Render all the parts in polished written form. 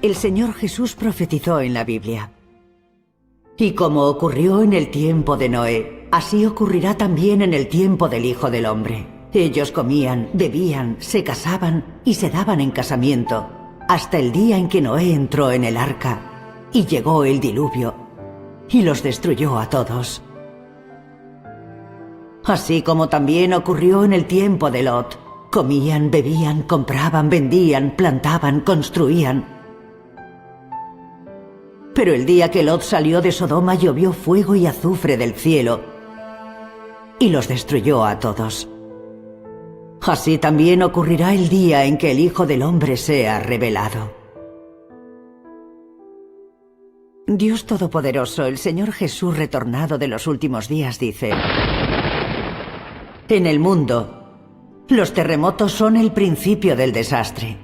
el Señor Jesús profetizó en la Biblia. Y como ocurrió en el tiempo de Noé, así ocurrirá también en el tiempo del Hijo del Hombre. Ellos comían, bebían, se casaban y se daban en casamiento, hasta el día en que Noé entró en el arca, y llegó el diluvio, y los destruyó a todos. Así como también ocurrió en el tiempo de Lot. Comían, bebían, compraban, vendían, plantaban, construían. Pero el día que Lot salió de Sodoma llovió fuego y azufre del cielo y los destruyó a todos. Así también ocurrirá el día en que el Hijo del Hombre sea revelado. Dios Todopoderoso, el Señor Jesús retornado de los últimos días, dice: en el mundo, los terremotos son el principio del desastre.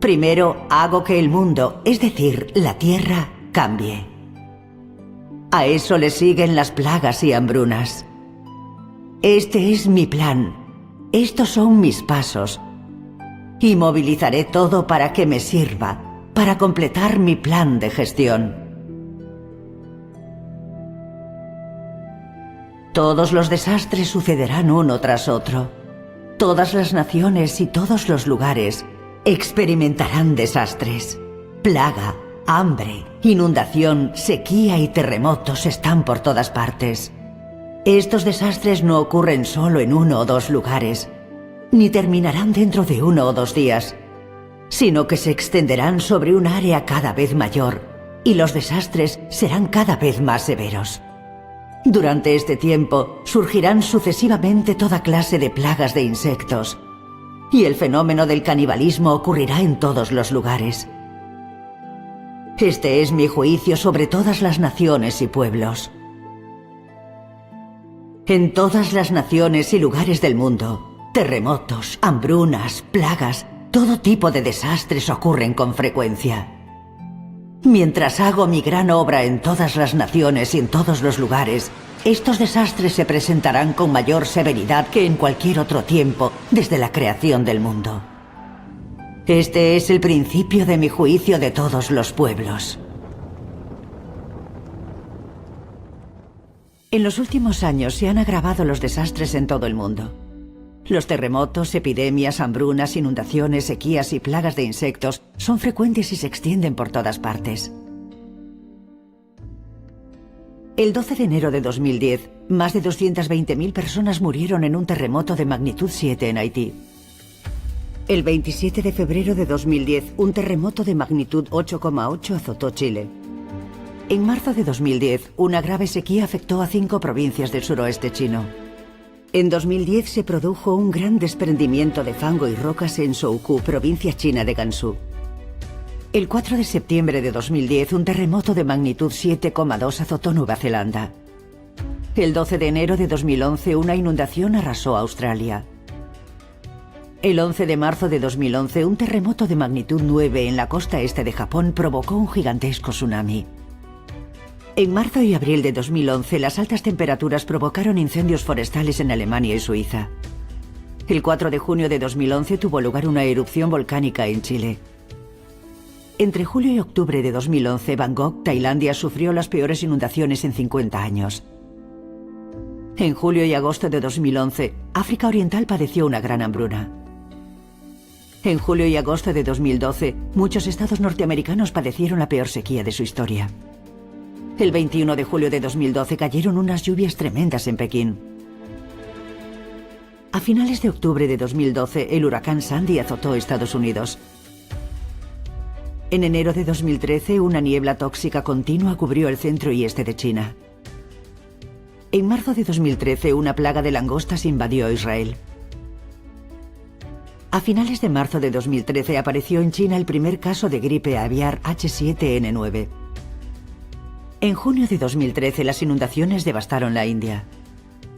Primero hago que el mundo, es decir, la tierra, cambie. A eso le siguen las plagas y hambrunas. Este es mi plan. Estos son mis pasos. Y movilizaré todo para que me sirva, para completar mi plan de gestión. Todos los desastres sucederán uno tras otro. Todas las naciones y todos los lugares experimentarán desastres. Plaga, hambre, inundación, sequía y terremotos están por todas partes. Estos desastres no ocurren solo en 1 o 2 lugares, ni terminarán dentro de 1 o 2 días, sino que se extenderán sobre un área cada vez mayor, y los desastres serán cada vez más severos. Durante este tiempo surgirán sucesivamente toda clase de plagas de insectos, y el fenómeno del canibalismo ocurrirá en todos los lugares. Este es mi juicio sobre todas las naciones y pueblos. En todas las naciones y lugares del mundo, terremotos, hambrunas, plagas, todo tipo de desastres ocurren con frecuencia. Mientras hago mi gran obra en todas las naciones y en todos los lugares, estos desastres se presentarán con mayor severidad que en cualquier otro tiempo desde la creación del mundo. Este es el principio de mi juicio de todos los pueblos. En los últimos años se han agravado los desastres en todo el mundo. Los terremotos, epidemias, hambrunas, inundaciones, sequías y plagas de insectos son frecuentes y se extienden por todas partes. El 12 de enero de 2010, más de 220.000 personas murieron en un terremoto de magnitud 7 en Haití. El 27 de febrero de 2010, un terremoto de magnitud 8,8 azotó Chile. En marzo de 2010, una grave sequía afectó a 5 provincias del suroeste chino. En 2010 se produjo un gran desprendimiento de fango y rocas en Shoukou, provincia china de Gansu. El 4 de septiembre de 2010, un terremoto de magnitud 7,2 azotó Nueva Zelanda. El 12 de enero de 2011, una inundación arrasó Australia. El 11 de marzo de 2011, un terremoto de magnitud 9 en la costa este de Japón provocó un gigantesco tsunami. En marzo y abril de 2011, las altas temperaturas provocaron incendios forestales en Alemania y Suiza. El 4 de junio de 2011 tuvo lugar una erupción volcánica en Chile. Entre julio y octubre de 2011, Bangkok, Tailandia, sufrió las peores inundaciones en 50 años. En julio y agosto de 2011, África Oriental padeció una gran hambruna. En julio y agosto de 2012, muchos estados norteamericanos padecieron la peor sequía de su historia. El 21 de julio de 2012 cayeron unas lluvias tremendas en Pekín. A finales de octubre de 2012, el huracán Sandy azotó Estados Unidos. En enero de 2013, una niebla tóxica continua cubrió el centro y este de China. En marzo de 2013, una plaga de langostas invadió Israel. A finales de marzo de 2013 apareció en China el primer caso de gripe aviar H7N9. En junio de 2013, las inundaciones devastaron la India.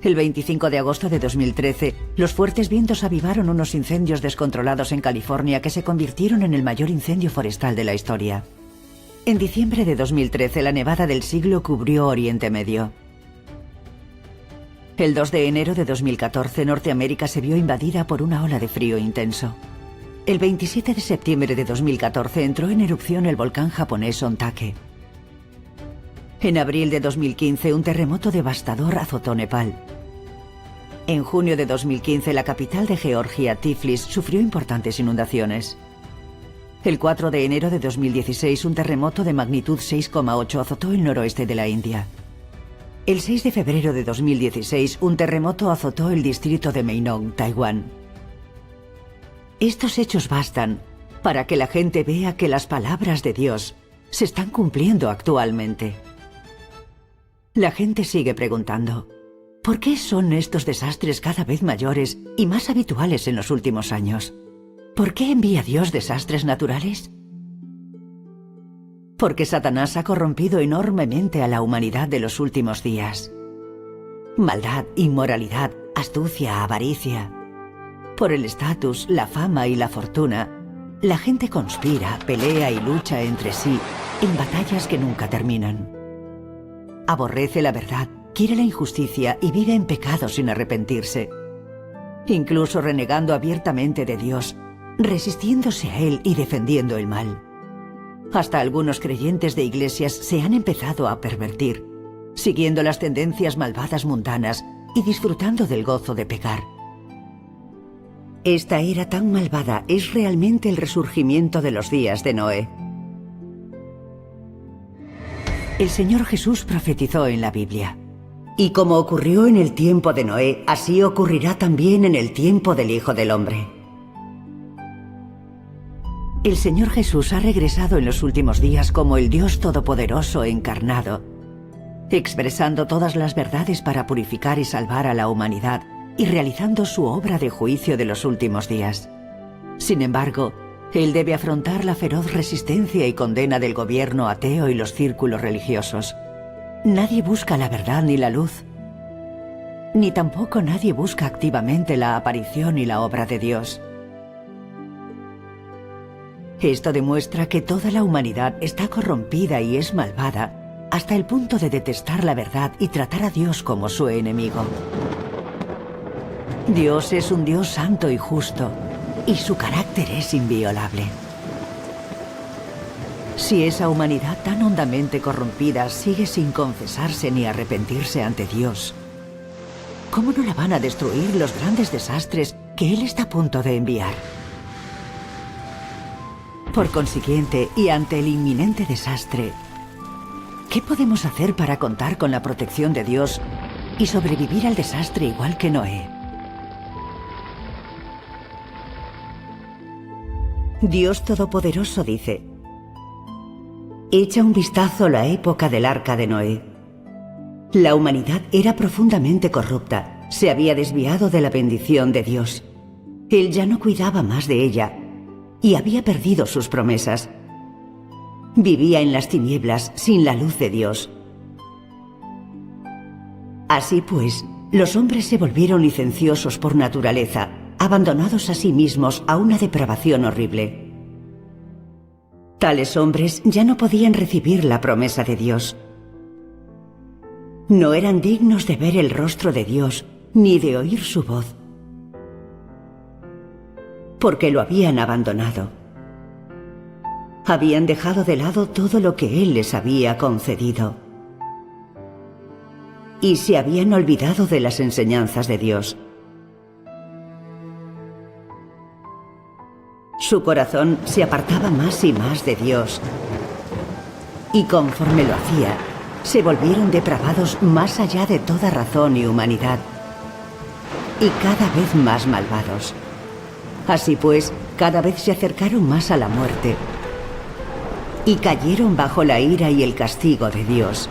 El 25 de agosto de 2013, los fuertes vientos avivaron unos incendios descontrolados en California que se convirtieron en el mayor incendio forestal de la historia. En diciembre de 2013, la nevada del siglo cubrió Oriente Medio. El 2 de enero de 2014, Norteamérica se vio invadida por una ola de frío intenso. El 27 de septiembre de 2014 entró en erupción el volcán japonés Ontake. En abril de 2015 un terremoto devastador azotó Nepal. En junio de 2015 la capital de Georgia, Tiflis, sufrió importantes inundaciones. El 4 de enero de 2016 un terremoto de magnitud 6,8 azotó el noroeste de la India. El 6 de febrero de 2016 un terremoto azotó el distrito de Meinong, Taiwán. Estos hechos bastan para que la gente vea que las palabras de Dios se están cumpliendo actualmente. La gente sigue preguntando, ¿por qué son estos desastres cada vez mayores y más habituales en los últimos años? ¿Por qué envía Dios desastres naturales? Porque Satanás ha corrompido enormemente a la humanidad de los últimos días. Maldad, inmoralidad, astucia, avaricia. Por el estatus, la fama y la fortuna, la gente conspira, pelea y lucha entre sí en batallas que nunca terminan. Aborrece la verdad, quiere la injusticia y vive en pecado sin arrepentirse. Incluso renegando abiertamente de Dios, resistiéndose a Él y defendiendo el mal. Hasta algunos creyentes de iglesias se han empezado a pervertir, siguiendo las tendencias malvadas mundanas y disfrutando del gozo de pecar. Esta era tan malvada es realmente el resurgimiento de los días de Noé. El Señor Jesús profetizó en la Biblia: y como ocurrió en el tiempo de Noé, así ocurrirá también en el tiempo del Hijo del Hombre. El Señor Jesús ha regresado en los últimos días como el Dios Todopoderoso encarnado, expresando todas las verdades para purificar y salvar a la humanidad y realizando su obra de juicio de los últimos días. Sin embargo, Él debe afrontar la feroz resistencia y condena del gobierno ateo y los círculos religiosos. Nadie busca la verdad ni la luz, ni tampoco nadie busca activamente la aparición y la obra de Dios. Esto demuestra que toda la humanidad está corrompida y es malvada hasta el punto de detestar la verdad y tratar a Dios como su enemigo. Dios es un Dios santo y justo, y su carácter es inviolable. Si esa humanidad tan hondamente corrompida sigue sin confesarse ni arrepentirse ante Dios, ¿cómo no la van a destruir los grandes desastres que Él está a punto de enviar? Por consiguiente, y ante el inminente desastre, ¿qué podemos hacer para contar con la protección de Dios y sobrevivir al desastre igual que Noé? Dios Todopoderoso dice: echa un vistazo a la época del arca de Noé. La humanidad era profundamente corrupta, se había desviado de la bendición de Dios. Él ya no cuidaba más de ella y había perdido sus promesas. Vivía en las tinieblas, sin la luz de Dios. Así pues, los hombres se volvieron licenciosos por naturaleza, abandonados a sí mismos a una depravación horrible. Tales hombres ya no podían recibir la promesa de Dios. No eran dignos de ver el rostro de Dios ni de oír su voz, porque lo habían abandonado. Habían dejado de lado todo lo que Él les había concedido y se habían olvidado de las enseñanzas de Dios. Su corazón se apartaba más y más de Dios, y conforme lo hacía, se volvieron depravados más allá de toda razón y humanidad, y cada vez más malvados. Así pues, cada vez se acercaron más a la muerte, y cayeron bajo la ira y el castigo de Dios.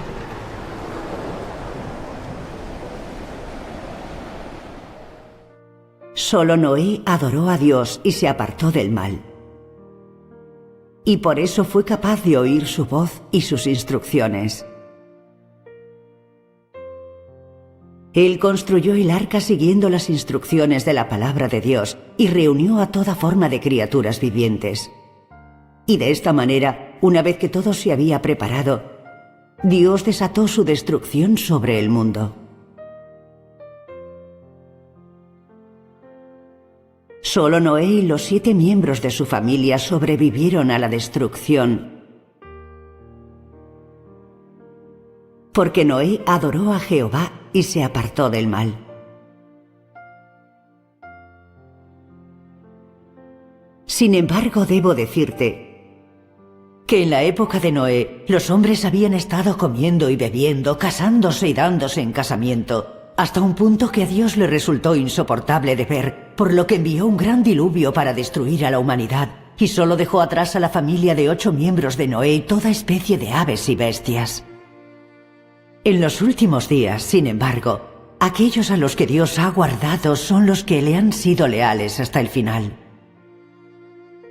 Solo Noé adoró a Dios y se apartó del mal. Y por eso fue capaz de oír su voz y sus instrucciones. Él construyó el arca siguiendo las instrucciones de la palabra de Dios y reunió a toda forma de criaturas vivientes. Y de esta manera, una vez que todo se había preparado, Dios desató su destrucción sobre el mundo. Solo Noé y los 7 miembros de su familia sobrevivieron a la destrucción, porque Noé adoró a Jehová y se apartó del mal. Sin embargo, debo decirte que en la época de Noé, los hombres habían estado comiendo y bebiendo, casándose y dándose en casamiento, hasta un punto que a Dios le resultó insoportable de ver, por lo que envió un gran diluvio para destruir a la humanidad, y solo dejó atrás a la familia de 8 miembros de Noé y toda especie de aves y bestias. En los últimos días, sin embargo, aquellos a los que Dios ha guardado son los que le han sido leales hasta el final.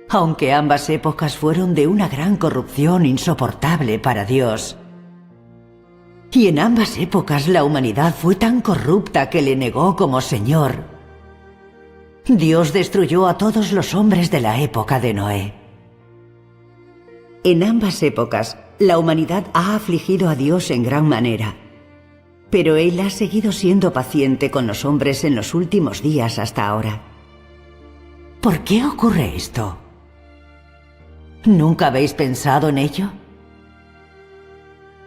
Aunque ambas épocas fueron de una gran corrupción insoportable para Dios, y en ambas épocas la humanidad fue tan corrupta que le negó como Señor, Dios destruyó a todos los hombres de la época de Noé. En ambas épocas, la humanidad ha afligido a Dios en gran manera, pero Él ha seguido siendo paciente con los hombres en los últimos días hasta ahora. ¿Por qué ocurre esto? ¿Nunca habéis pensado en ello?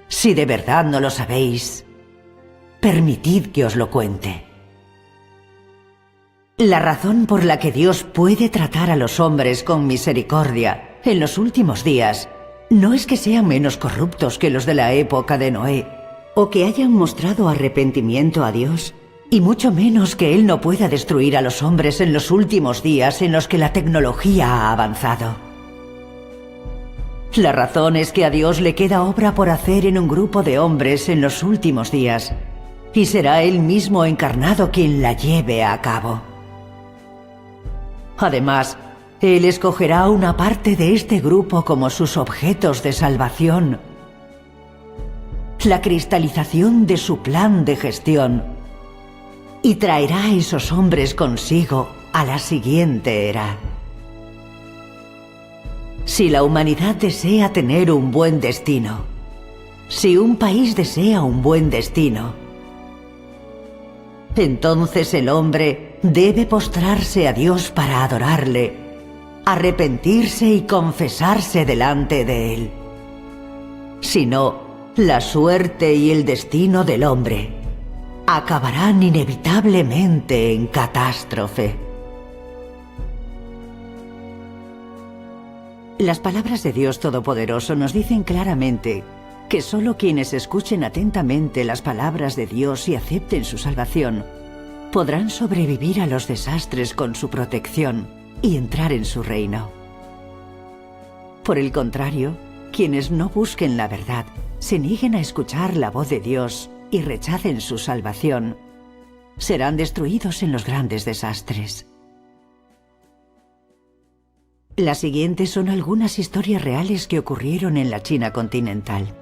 Si de verdad no lo sabéis, permitid que os lo cuente. La razón por la que Dios puede tratar a los hombres con misericordia en los últimos días no es que sean menos corruptos que los de la época de Noé, o que hayan mostrado arrepentimiento a Dios, y mucho menos que Él no pueda destruir a los hombres en los últimos días en los que la tecnología ha avanzado. La razón es que a Dios le queda obra por hacer en un grupo de hombres en los últimos días, y será Él mismo encarnado quien la lleve a cabo. Además, Él escogerá una parte de este grupo como sus objetos de salvación, la cristalización de su plan de gestión, y traerá a esos hombres consigo a la siguiente era. Si la humanidad desea tener un buen destino, si un país desea un buen destino, entonces el hombre debe postrarse a Dios para adorarle, arrepentirse y confesarse delante de Él. Si no, la suerte y el destino del hombre acabarán inevitablemente en catástrofe. Las palabras de Dios Todopoderoso nos dicen claramente que solo quienes escuchen atentamente las palabras de Dios y acepten su salvación podrán sobrevivir a los desastres con su protección y entrar en su reino. Por el contrario, quienes no busquen la verdad, se nieguen a escuchar la voz de Dios y rechacen su salvación, serán destruidos en los grandes desastres. Las siguientes son algunas historias reales que ocurrieron en la China continental.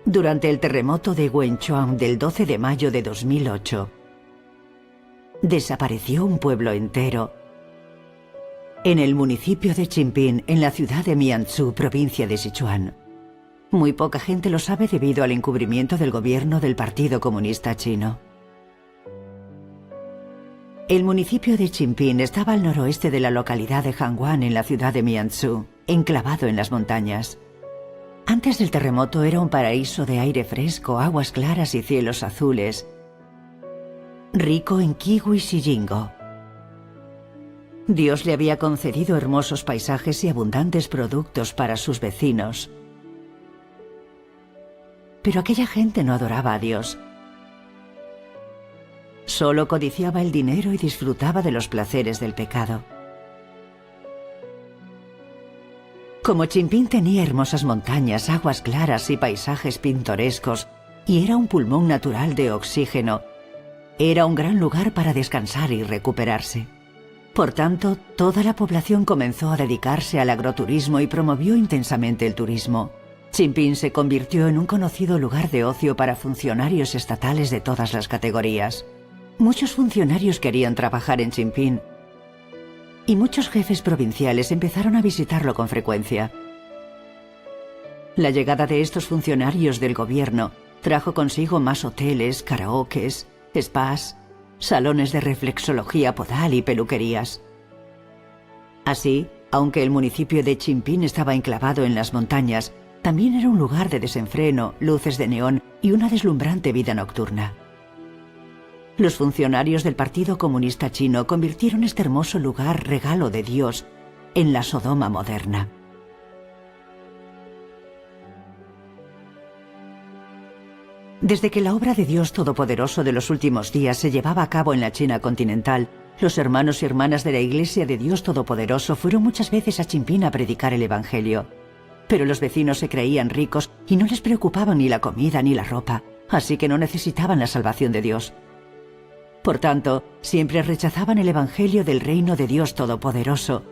Durante el terremoto de Wenchuan del 12 de mayo de 2008, desapareció un pueblo entero en el municipio de Chingping, en la ciudad de Mianzhou, provincia de Sichuan. Muy poca gente lo sabe debido al encubrimiento del gobierno del Partido Comunista Chino. El municipio de Chingping estaba al noroeste de la localidad de Hangwan, en la ciudad de Mianzhou, enclavado en las montañas. Antes del terremoto era un paraíso de aire fresco, aguas claras y cielos azules, rico en kiwis y jingo. Dios le había concedido hermosos paisajes y abundantes productos para sus vecinos. Pero aquella gente no adoraba a Dios. Solo codiciaba el dinero y disfrutaba de los placeres del pecado. Como Chingping tenía hermosas montañas, aguas claras y paisajes pintorescos, y era un pulmón natural de oxígeno, era un gran lugar para descansar y recuperarse. Por tanto, toda la población comenzó a dedicarse al agroturismo y promovió intensamente el turismo. Chingping se convirtió en un conocido lugar de ocio para funcionarios estatales de todas las categorías. Muchos funcionarios querían trabajar en Chingping y muchos jefes provinciales empezaron a visitarlo con frecuencia. La llegada de estos funcionarios del gobierno trajo consigo más hoteles, karaokes, spas salones de reflexología podal y peluquerías. Así, aunque el municipio de Chimphín estaba enclavado en las montañas, también era un lugar de desenfreno, luces de neón y una deslumbrante vida nocturna. Los funcionarios del Partido Comunista Chino convirtieron este hermoso lugar regalo de Dios en la Sodoma moderna. Desde que la obra de Dios Todopoderoso de los últimos días se llevaba a cabo en la China continental, los hermanos y hermanas de la Iglesia de Dios Todopoderoso fueron muchas veces a Chimphín a predicar el Evangelio. Pero los vecinos se creían ricos y no les preocupaba ni la comida ni la ropa, así que no necesitaban la salvación de Dios. Por tanto, siempre rechazaban el Evangelio del reino de Dios Todopoderoso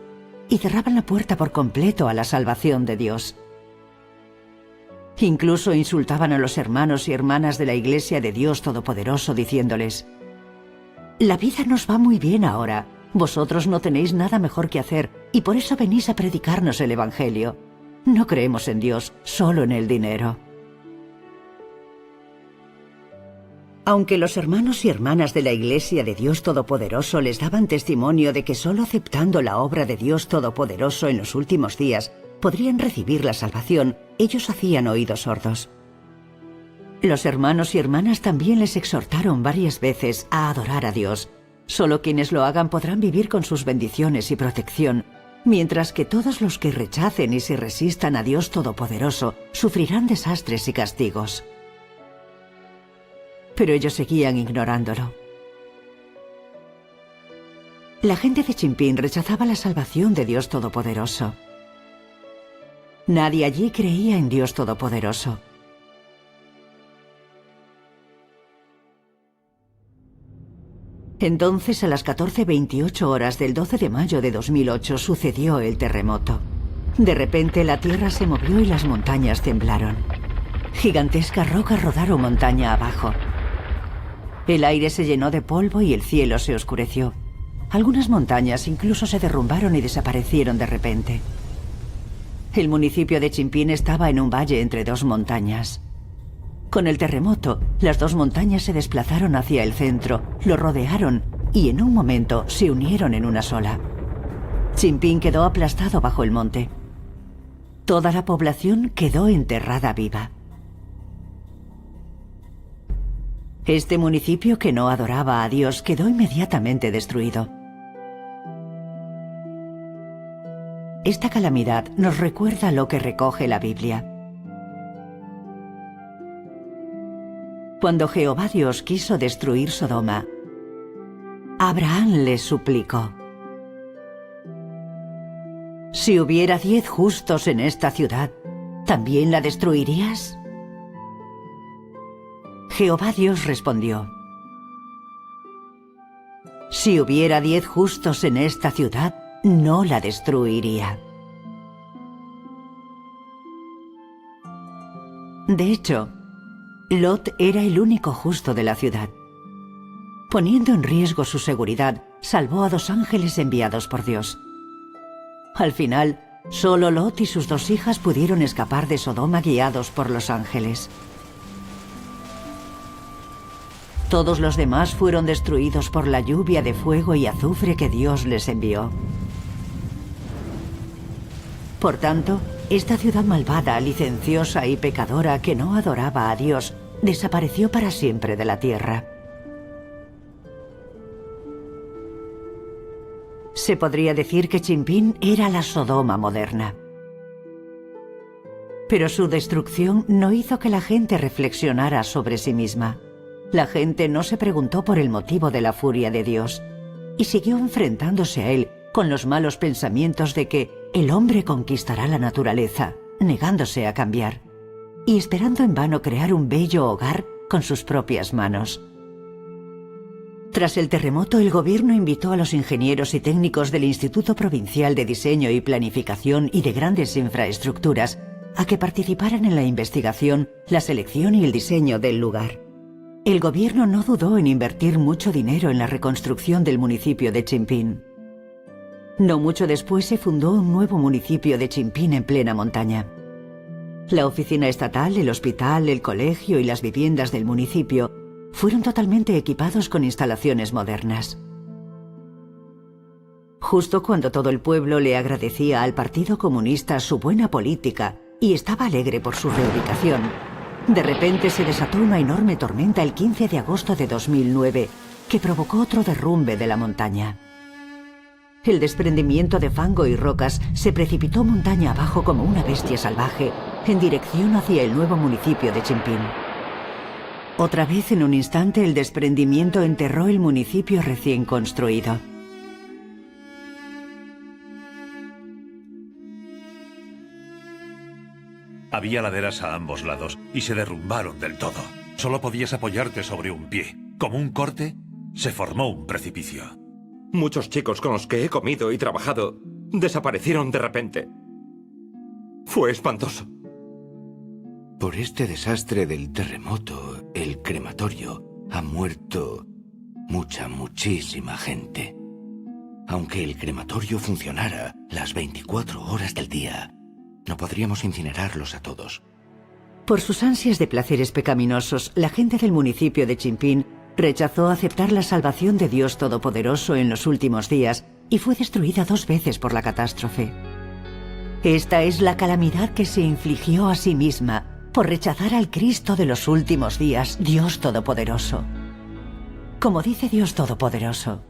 y cerraban la puerta por completo a la salvación de Dios. Incluso insultaban a los hermanos y hermanas de la Iglesia de Dios Todopoderoso diciéndoles: «La vida nos va muy bien ahora, vosotros no tenéis nada mejor que hacer y por eso venís a predicarnos el Evangelio. No creemos en Dios, solo en el dinero». Aunque los hermanos y hermanas de la Iglesia de Dios Todopoderoso les daban testimonio de que solo aceptando la obra de Dios Todopoderoso en los últimos días podrían recibir la salvación, ellos hacían oídos sordos. Los hermanos y hermanas también les exhortaron varias veces a adorar a Dios. Solo quienes lo hagan podrán vivir con sus bendiciones y protección, mientras que todos los que rechacen y se resistan a Dios Todopoderoso sufrirán desastres y castigos. Pero ellos seguían ignorándolo. La gente de Chimphín rechazaba la salvación de Dios Todopoderoso. Nadie allí creía en Dios Todopoderoso. Entonces, a las 14:28 horas del 12 de mayo de 2008 sucedió el terremoto. De repente la tierra se movió y las montañas temblaron. Gigantescas rocas rodaron montaña abajo. El aire se llenó de polvo y el cielo se oscureció. Algunas montañas incluso se derrumbaron y desaparecieron de repente. El municipio de Chimphín estaba en un valle entre dos montañas. Con el terremoto, las dos montañas se desplazaron hacia el centro, lo rodearon y en un momento se unieron en una sola. Chimphín quedó aplastado bajo el monte. Toda la población quedó enterrada viva. Este municipio que no adoraba a Dios quedó inmediatamente destruido. Esta calamidad nos recuerda lo que recoge la Biblia. Cuando Jehová Dios quiso destruir Sodoma, Abraham le suplicó: «Si hubiera 10 justos en esta ciudad, ¿también la destruirías?». Jehová Dios respondió: «Si hubiera 10 justos en esta ciudad, no la destruiría». De hecho, Lot era el único justo de la ciudad. Poniendo en riesgo su seguridad, salvó a 2 ángeles enviados por Dios. Al final, solo Lot y sus 2 hijas pudieron escapar de Sodoma guiados por los ángeles. Todos los demás fueron destruidos por la lluvia de fuego y azufre que Dios les envió. Por tanto, esta ciudad malvada, licenciosa y pecadora que no adoraba a Dios, desapareció para siempre de la tierra. Se podría decir que Chimphín era la Sodoma moderna. Pero su destrucción no hizo que la gente reflexionara sobre sí misma. La gente no se preguntó por el motivo de la furia de Dios y siguió enfrentándose a él con los malos pensamientos de que el hombre conquistará la naturaleza, negándose a cambiar, y esperando en vano crear un bello hogar con sus propias manos. Tras el terremoto, el gobierno invitó a los ingenieros y técnicos del Instituto Provincial de Diseño y Planificación y de Grandes Infraestructuras a que participaran en la investigación, la selección y el diseño del lugar. El gobierno no dudó en invertir mucho dinero en la reconstrucción del municipio de Chimphín. No mucho después se fundó un nuevo municipio de Chimphín en plena montaña. La oficina estatal, el hospital, el colegio y las viviendas del municipio fueron totalmente equipados con instalaciones modernas. Justo cuando todo el pueblo le agradecía al Partido Comunista su buena política y estaba alegre por su reubicación, de repente se desató una enorme tormenta el 15 de agosto de 2009 que provocó otro derrumbe de la montaña. El desprendimiento de fango y rocas se precipitó montaña abajo como una bestia salvaje en dirección hacia el nuevo municipio de Chimphín. Otra vez, en un instante, el desprendimiento enterró el municipio recién construido. Había laderas a ambos lados y se derrumbaron del todo. Solo podías apoyarte sobre un pie. Como un corte, se formó un precipicio. Muchos chicos con los que he comido y trabajado desaparecieron de repente. Fue espantoso. Por este desastre del terremoto, el crematorio, ha muerto muchísima gente. Aunque el crematorio funcionara las 24 horas del día, no podríamos incinerarlos a todos. Por sus ansias de placeres pecaminosos, la gente del municipio de Chimphín rechazó aceptar la salvación de Dios Todopoderoso en los últimos días y fue destruida 2 veces por la catástrofe. Esta es la calamidad que se infligió a sí misma por rechazar al Cristo de los últimos días, Dios Todopoderoso. Como dice Dios Todopoderoso: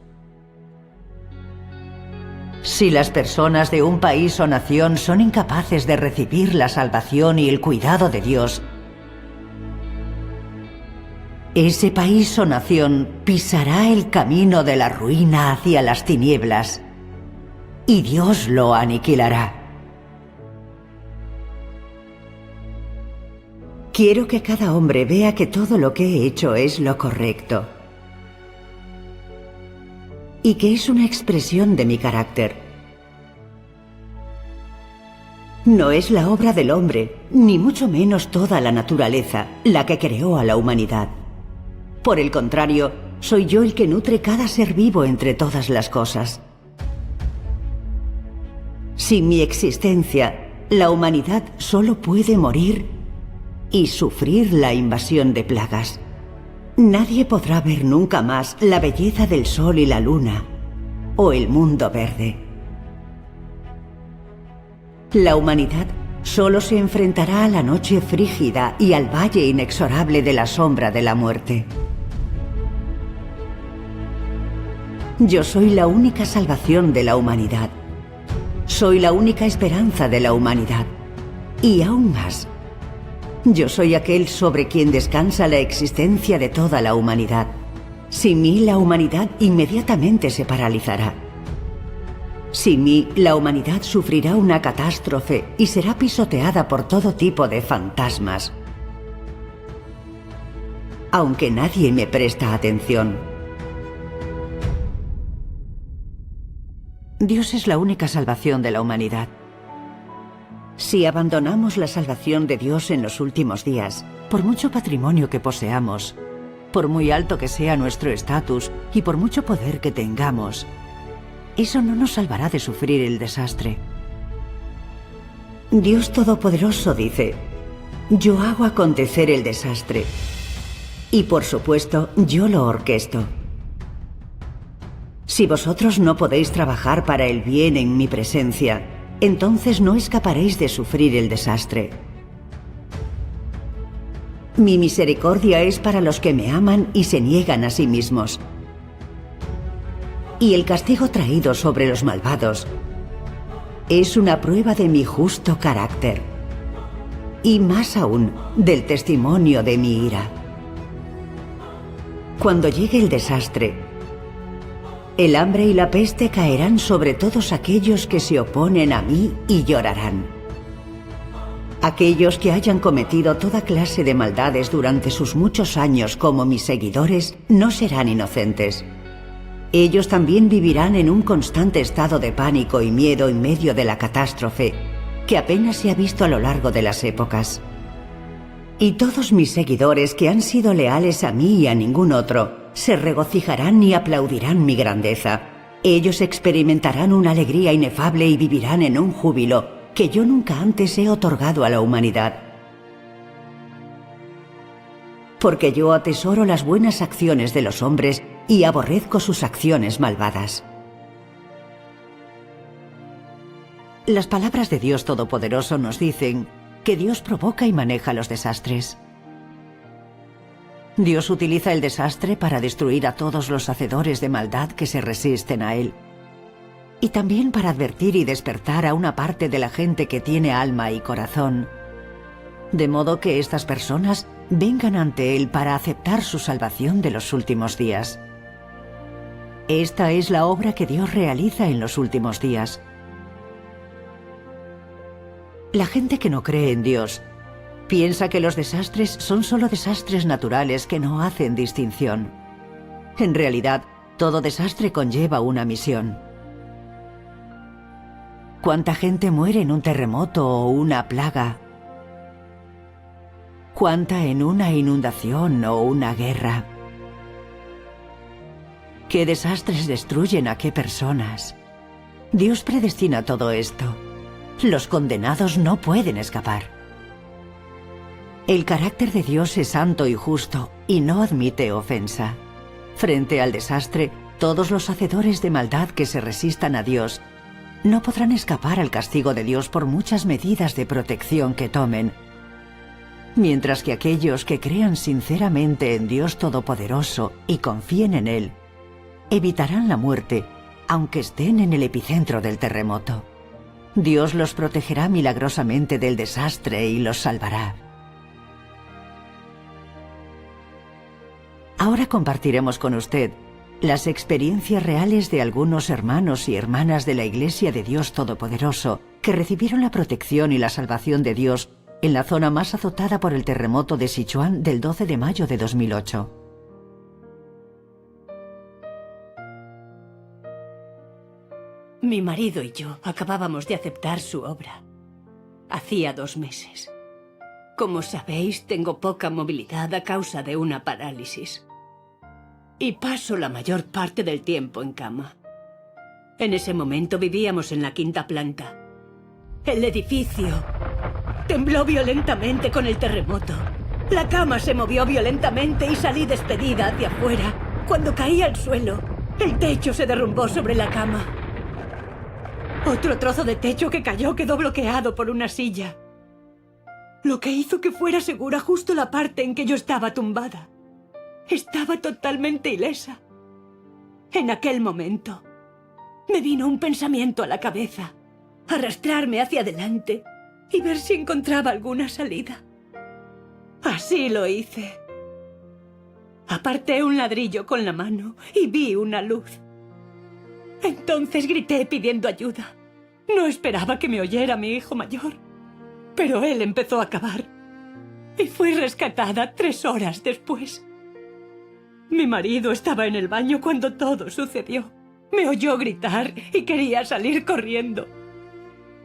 si las personas de un país o nación son incapaces de recibir la salvación y el cuidado de Dios, ese país o nación pisará el camino de la ruina hacia las tinieblas y Dios lo aniquilará. Quiero que cada hombre vea que todo lo que he hecho es lo correcto y que es una expresión de mi carácter. No es la obra del hombre, ni mucho menos toda la naturaleza, la que creó a la humanidad. Por el contrario, soy yo el que nutre cada ser vivo entre todas las cosas. Sin mi existencia, la humanidad solo puede morir y sufrir la invasión de plagas. Nadie podrá ver nunca más la belleza del sol y la luna, o el mundo verde. La humanidad solo se enfrentará a la noche frígida y al valle inexorable de la sombra de la muerte. Yo soy la única salvación de la humanidad. Soy la única esperanza de la humanidad. Y aún más, yo soy aquel sobre quien descansa la existencia de toda la humanidad. Sin mí, la humanidad inmediatamente se paralizará. Sin mí, la humanidad sufrirá una catástrofe y será pisoteada por todo tipo de fantasmas. Aunque nadie me presta atención. Dios es la única salvación de la humanidad. Si abandonamos la salvación de Dios en los últimos días, por mucho patrimonio que poseamos, por muy alto que sea nuestro estatus y por mucho poder que tengamos, eso no nos salvará de sufrir el desastre. Dios Todopoderoso dice: yo hago acontecer el desastre. Y por supuesto, yo lo orquesto. Si vosotros no podéis trabajar para el bien en mi presencia, entonces no escaparéis de sufrir el desastre. Mi misericordia es para los que me aman y se niegan a sí mismos. Y el castigo traído sobre los malvados es una prueba de mi justo carácter. Y más aún, del testimonio de mi ira. Cuando llegue el desastre, el hambre y la peste caerán sobre todos aquellos que se oponen a mí y llorarán. Aquellos que hayan cometido toda clase de maldades durante sus muchos años como mis seguidores no serán inocentes. Ellos también vivirán en un constante estado de pánico y miedo en medio de la catástrofe, que apenas se ha visto a lo largo de las épocas. Y todos mis seguidores que han sido leales a mí y a ningún otro, se regocijarán y aplaudirán mi grandeza. Ellos experimentarán una alegría inefable y vivirán en un júbilo que yo nunca antes he otorgado a la humanidad. porque yo atesoro las buenas acciones de los hombres y aborrezco sus acciones malvadas. Las palabras de Dios Todopoderoso nos dicen que Dios provoca y maneja los desastres. Dios utiliza el desastre para destruir a todos los hacedores de maldad que se resisten a Él, y también para advertir y despertar a una parte de la gente que tiene alma y corazón, de modo que estas personas vengan ante Él para aceptar su salvación de los últimos días. Esta es la obra que Dios realiza en los últimos días. La gente que no cree en Dios piensa que los desastres son solo desastres naturales que no hacen distinción. En realidad, todo desastre conlleva una misión. ¿Cuánta gente muere en un terremoto o una plaga? ¿Cuánta en una inundación o una guerra? ¿Qué desastres destruyen a qué personas? Dios predestina todo esto. Los condenados no pueden escapar. El carácter de Dios es santo y justo y no admite ofensa. Frente al desastre, todos los hacedores de maldad que se resistan a Dios no podrán escapar al castigo de Dios por muchas medidas de protección que tomen, mientras que aquellos que crean sinceramente en Dios Todopoderoso y confíen en Él, evitarán la muerte, aunque estén en el epicentro del terremoto. Dios los protegerá milagrosamente del desastre y los salvará. Ahora compartiremos con usted las experiencias reales de algunos hermanos y hermanas de la Iglesia de Dios Todopoderoso que recibieron la protección y la salvación de Dios en la zona más azotada por el terremoto de Sichuan del 12 de mayo de 2008. Mi marido y yo acabábamos de aceptar su obra. Hacía 2 meses. Como sabéis, tengo poca movilidad a causa de una parálisis. Y paso la mayor parte del tiempo en cama. En ese momento vivíamos en la 5ª planta. El edificio tembló violentamente con el terremoto. La cama se movió violentamente y salí despedida hacia afuera. Cuando caí al suelo, el techo se derrumbó sobre la cama. Otro trozo de techo que cayó quedó bloqueado por una silla, lo que hizo que fuera segura justo la parte en que yo estaba tumbada. Estaba totalmente ilesa. En aquel momento, me vino un pensamiento a la cabeza: arrastrarme hacia adelante y ver si encontraba alguna salida. Así lo hice. Aparté un ladrillo con la mano y vi una luz. Entonces grité pidiendo ayuda. No esperaba que me oyera mi hijo mayor, pero él empezó a cavar y fui rescatada 3 horas después. Mi marido estaba en el baño cuando todo sucedió. Me oyó gritar y quería salir corriendo,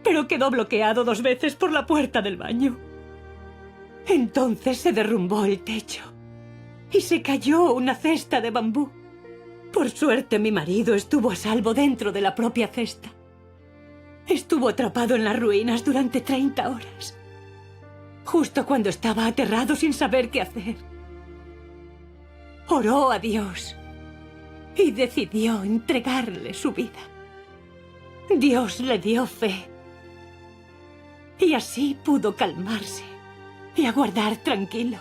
pero quedó bloqueado 2 veces por la puerta del baño. Entonces se derrumbó el techo y se cayó una cesta de bambú. Por suerte, mi marido estuvo a salvo dentro de la propia cesta. Estuvo atrapado en las ruinas durante 30 horas, justo cuando estaba aterrado sin saber qué hacer. Oró a Dios y decidió entregarle su vida. Dios le dio fe y así pudo calmarse y aguardar tranquilo.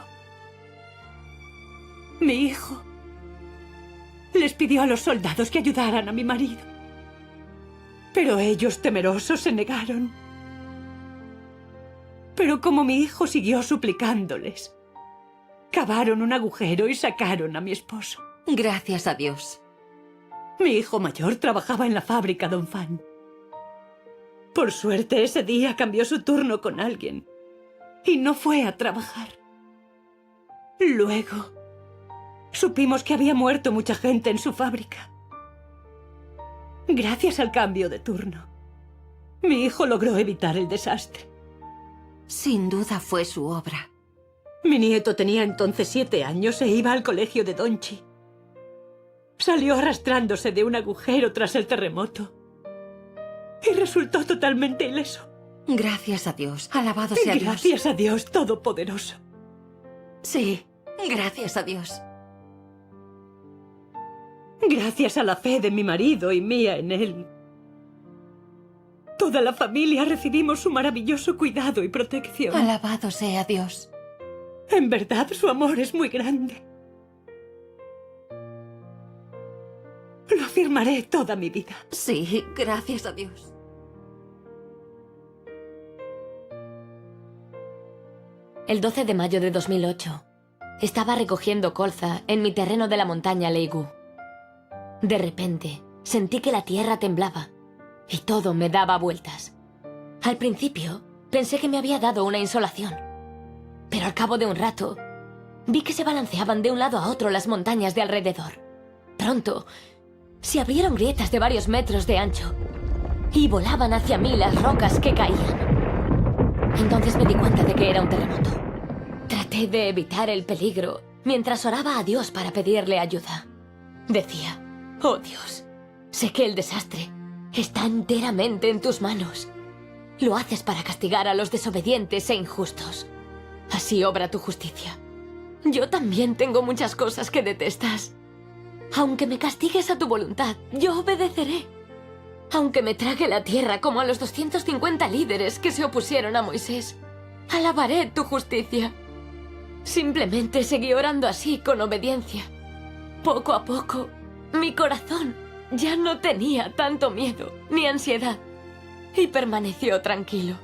Mi hijo les pidió a los soldados que ayudaran a mi marido, pero ellos, temerosos, se negaron. Pero como mi hijo siguió suplicándoles, cavaron un agujero y sacaron a mi esposo. Gracias a Dios. Mi hijo mayor trabajaba en la fábrica Don Fan. Por suerte, ese día cambió su turno con alguien y no fue a trabajar. Luego, supimos que había muerto mucha gente en su fábrica. Gracias al cambio de turno, mi hijo logró evitar el desastre. Sin duda fue su obra. Mi nieto tenía entonces 7 años e iba al colegio de Donchi. Salió arrastrándose de un agujero tras el terremoto y resultó totalmente ileso. Gracias a Dios. Alabado sea Dios. Gracias a Dios Todopoderoso. Sí, Gracias a Dios. Gracias a la fe de mi marido y mía en él, toda la familia recibimos su maravilloso cuidado y protección. Alabado sea Dios. En verdad, su amor es muy grande. Lo afirmaré toda mi vida. Sí, gracias a Dios. El 12 de mayo de 2008, estaba recogiendo colza en mi terreno de la montaña Leigu. De repente, sentí que la tierra temblaba y todo me daba vueltas. Al principio, pensé que me había dado una insolación, pero al cabo de un rato, vi que se balanceaban de un lado a otro las montañas de alrededor. Pronto, se abrieron grietas de varios metros de ancho y volaban hacia mí las rocas que caían. Entonces me di cuenta de que era un terremoto. Traté de evitar el peligro mientras oraba a Dios para pedirle ayuda. Decía: oh Dios, sé que el desastre está enteramente en tus manos. Lo haces para castigar a los desobedientes e injustos. Así obra tu justicia. Yo también tengo muchas cosas que detestas. Aunque me castigues a tu voluntad, yo obedeceré. Aunque me trague la tierra como a los 250 líderes que se opusieron a Moisés, alabaré tu justicia. Simplemente seguí orando así, con obediencia. Poco a poco, mi corazón ya no tenía tanto miedo ni ansiedad y permaneció tranquilo.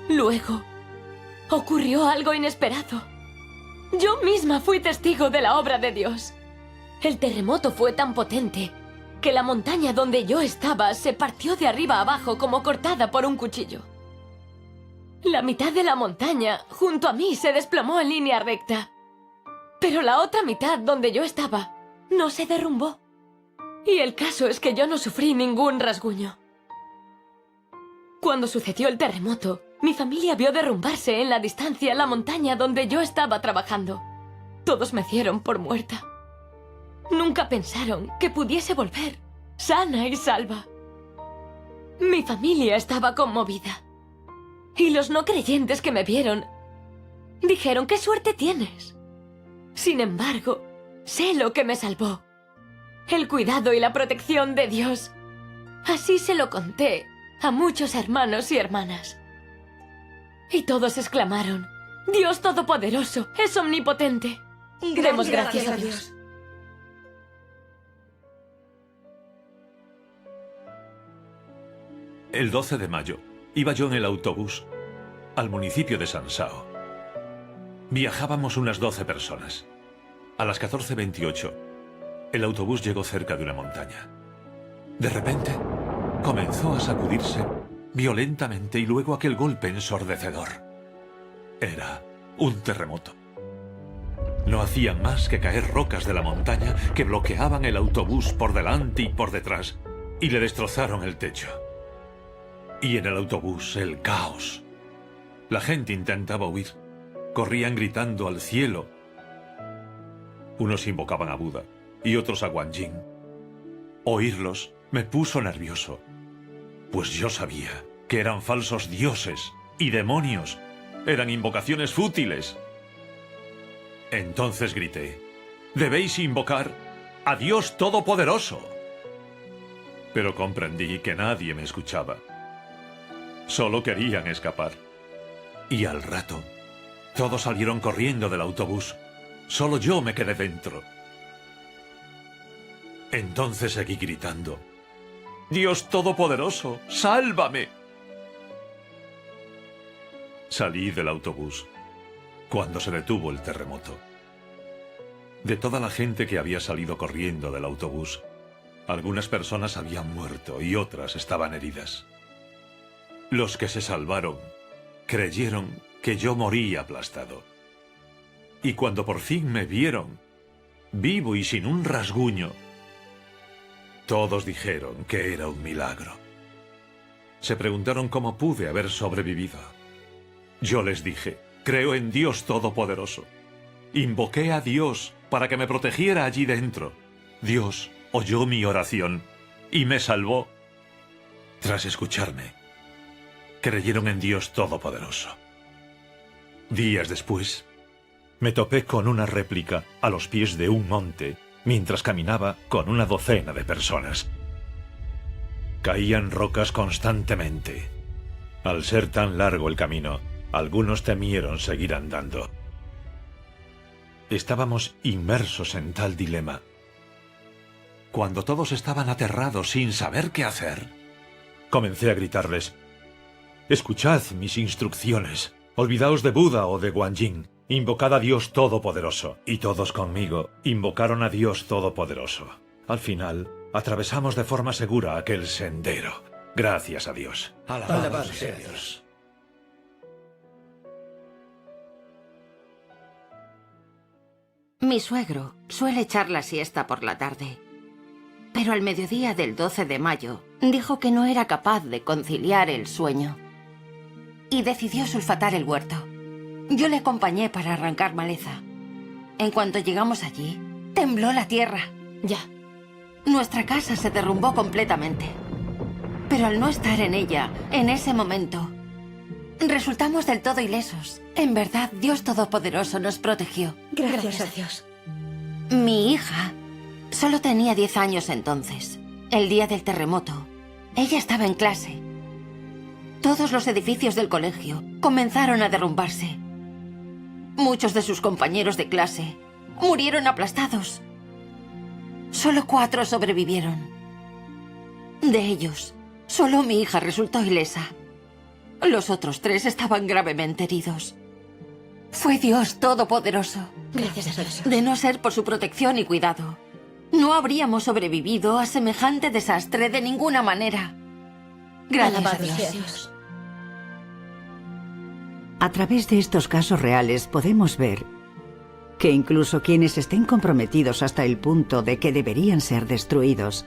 Luego, ocurrió algo inesperado. Yo misma fui testigo de la obra de Dios. El terremoto fue tan potente que la montaña donde yo estaba se partió de arriba a abajo como cortada por un cuchillo. La mitad de la montaña, junto a mí, se desplomó en línea recta. Pero la otra mitad, donde yo estaba, no se derrumbó. Y el caso es que yo no sufrí ningún rasguño. Cuando sucedió el terremoto, mi familia vio derrumbarse en la distancia la montaña donde yo estaba trabajando. Todos me dieron por muerta. Nunca pensaron que pudiese volver, sana y salva. Mi familia estaba conmovida. Y los no creyentes que me vieron dijeron: ¡qué suerte tienes! Sin embargo, sé lo que me salvó: el cuidado y la protección de Dios. Así se lo conté a muchos hermanos y hermanas. Y todos exclamaron: ¡Dios Todopoderoso es omnipotente! Demos gracias a Dios. El 12 de mayo iba yo en el autobús al municipio de Sansao. Viajábamos unas 12 personas. A las 14:28, el autobús llegó cerca de una montaña. De repente, comenzó a sacudirse violentamente y luego aquel golpe ensordecedor. Era un terremoto. No hacían más que caer rocas de la montaña que bloqueaban el autobús por delante y por detrás y le destrozaron el techo. Y en el autobús, el caos. La gente intentaba huir. Corrían gritando al cielo. Unos invocaban a Buda y otros a Guanyin. Oírlos me puso nervioso, pues yo sabía que eran falsos dioses y demonios. Eran invocaciones fútiles. Entonces grité: «Debéis invocar a Dios Todopoderoso». Pero comprendí que nadie me escuchaba. Solo querían escapar. Y al rato, todos salieron corriendo del autobús. Solo yo me quedé dentro. Entonces seguí gritando: «Dios Todopoderoso, sálvame». Salí del autobús cuando se detuvo el terremoto. De toda la gente que había salido corriendo del autobús, algunas personas habían muerto y otras estaban heridas. Los que se salvaron creyeron que yo moría aplastado. Y cuando por fin me vieron, vivo y sin un rasguño, todos dijeron que era un milagro. Se preguntaron cómo pude haber sobrevivido. Yo les dije: creo en Dios Todopoderoso. Invoqué a Dios para que me protegiera allí dentro. Dios oyó mi oración y me salvó. Tras escucharme, creyeron en Dios Todopoderoso. Días después, Me topé con una réplica a los pies de un monte mientras caminaba con una docena de personas. Caían rocas constantemente. Al ser tan largo el camino, algunos temieron seguir andando. Estábamos inmersos en tal dilema. Cuando todos estaban aterrados sin saber qué hacer, comencé a gritarles: «Escuchad mis instrucciones. Olvidaos de Buda o de Guanyin. Invocad a Dios Todopoderoso». Y todos conmigo invocaron a Dios Todopoderoso. Al final, atravesamos de forma segura aquel sendero. Gracias a Dios. Alabado sea Dios. Mi suegro suele echar la siesta por la tarde, pero al mediodía del 12 de mayo dijo que no era capaz de conciliar el sueño y decidió sulfatar el huerto. Yo le acompañé para arrancar maleza. En cuanto llegamos allí, tembló la tierra. Ya. Nuestra casa se derrumbó completamente. Pero al no estar en ella, en ese momento, resultamos del todo ilesos. En verdad, Dios Todopoderoso nos protegió. Gracias a Dios. Mi hija solo tenía 10 años entonces. El día del terremoto, ella estaba en clase. Todos los edificios del colegio comenzaron a derrumbarse. Muchos de sus compañeros de clase murieron aplastados. Solo 4 sobrevivieron. De ellos, solo mi hija resultó ilesa. Los otros 3 estaban gravemente heridos. Fue Dios Todopoderoso. Gracias a Dios. De no ser por su protección y cuidado, no habríamos sobrevivido a semejante desastre de ninguna manera. Gracias a Alabado Dios. sea Dios. A través de estos casos reales podemos ver que incluso quienes estén comprometidos hasta el punto de que deberían ser destruidos,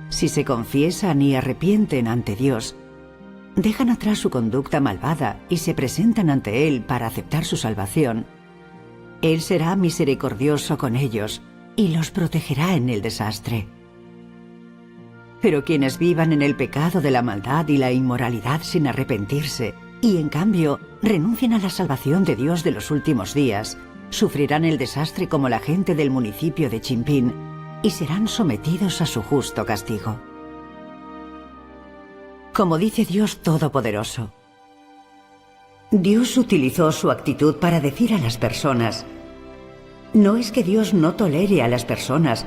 si se confiesan y arrepienten ante Dios, dejan atrás su conducta malvada y se presentan ante Él para aceptar su salvación, Él será misericordioso con ellos y los protegerá en el desastre. Pero quienes vivan en el pecado de la maldad y la inmoralidad sin arrepentirse, y en cambio renuncien a la salvación de Dios de los últimos días, sufrirán el desastre como la gente del municipio de Chimpín y serán sometidos a su justo castigo. Como dice Dios Todopoderoso, Dios utilizó su actitud para decir a las personas: no es que Dios no tolere a las personas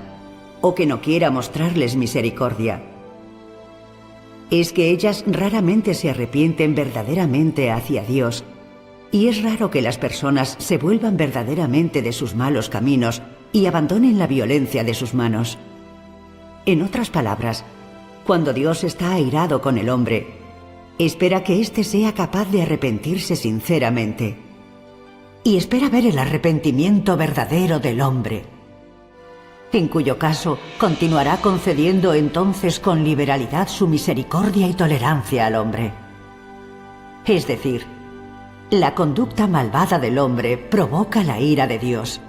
o que no quiera mostrarles misericordia. Es que ellas raramente se arrepienten verdaderamente hacia Dios, y es raro que las personas se vuelvan verdaderamente de sus malos caminos y abandonen la violencia de sus manos. En otras palabras, cuando Dios está airado con el hombre, espera que éste sea capaz de arrepentirse sinceramente, y espera ver el arrepentimiento verdadero del hombre, en cuyo caso continuará concediendo entonces con liberalidad su misericordia y tolerancia al hombre. Es decir, la conducta malvada del hombre provoca la ira de Dios,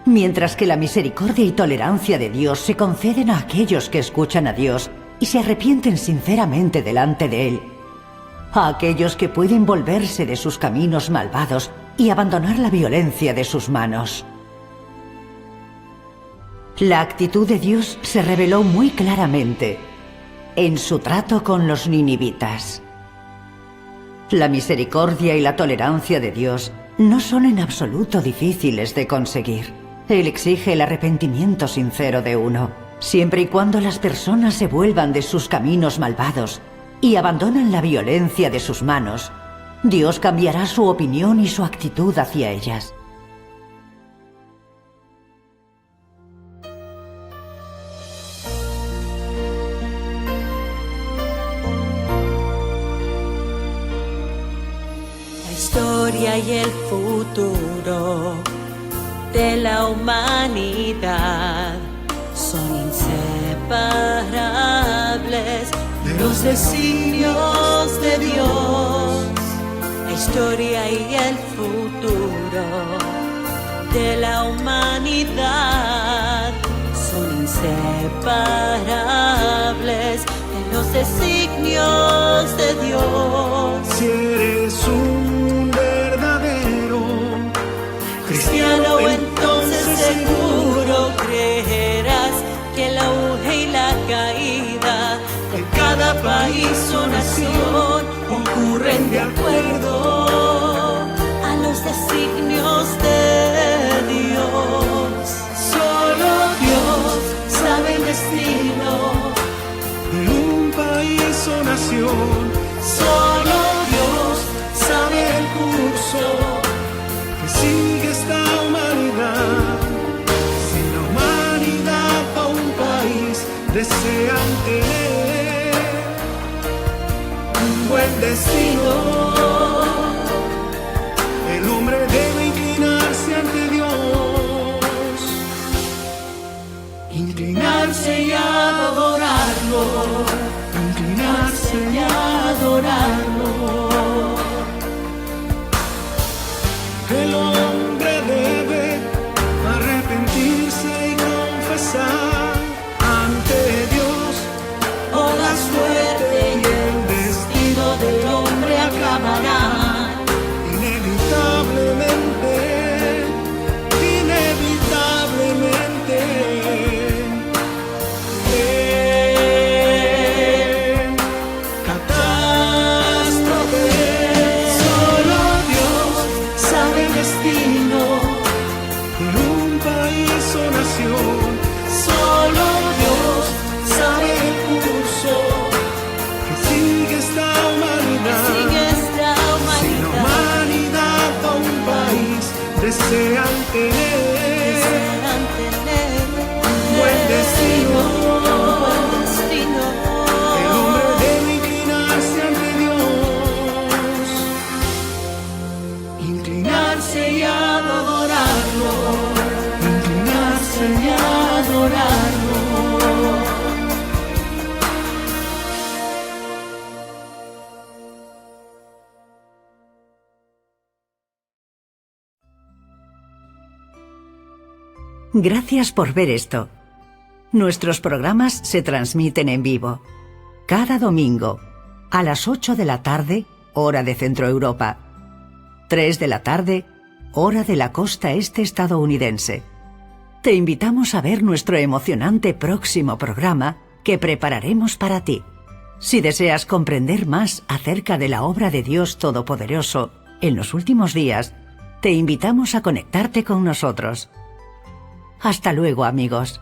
mientras que la misericordia y tolerancia de Dios se conceden a aquellos que escuchan a Dios y se arrepienten sinceramente delante de Él, a aquellos que pueden volverse de sus caminos malvados y abandonar la violencia de sus manos. La actitud de Dios se reveló muy claramente en su trato con los ninivitas. La misericordia y la tolerancia de Dios no son en absoluto difíciles de conseguir. Él exige el arrepentimiento sincero de uno, siempre y cuando las personas se vuelvan de sus caminos malvados y abandonan la violencia de sus manos. Dios cambiará su opinión y su actitud hacia ellas. La historia y el futuro de la humanidad son inseparables de los designios de Dios. La historia y el futuro de la humanidad son inseparables de los designios de Dios. Si eres un verdadero inclinarse y adorarlo, inclinarse y adorarlo. Gracias por ver esto. Nuestros programas se transmiten en vivo, cada domingo, a las 8 de la tarde, hora de Centro Europa, 3 de la tarde, hora de la costa este estadounidense. Te invitamos a ver nuestro emocionante próximo programa que prepararemos para ti. Si deseas comprender más acerca de la obra de Dios Todopoderoso en los últimos días, te invitamos a conectarte con nosotros. Hasta luego, amigos.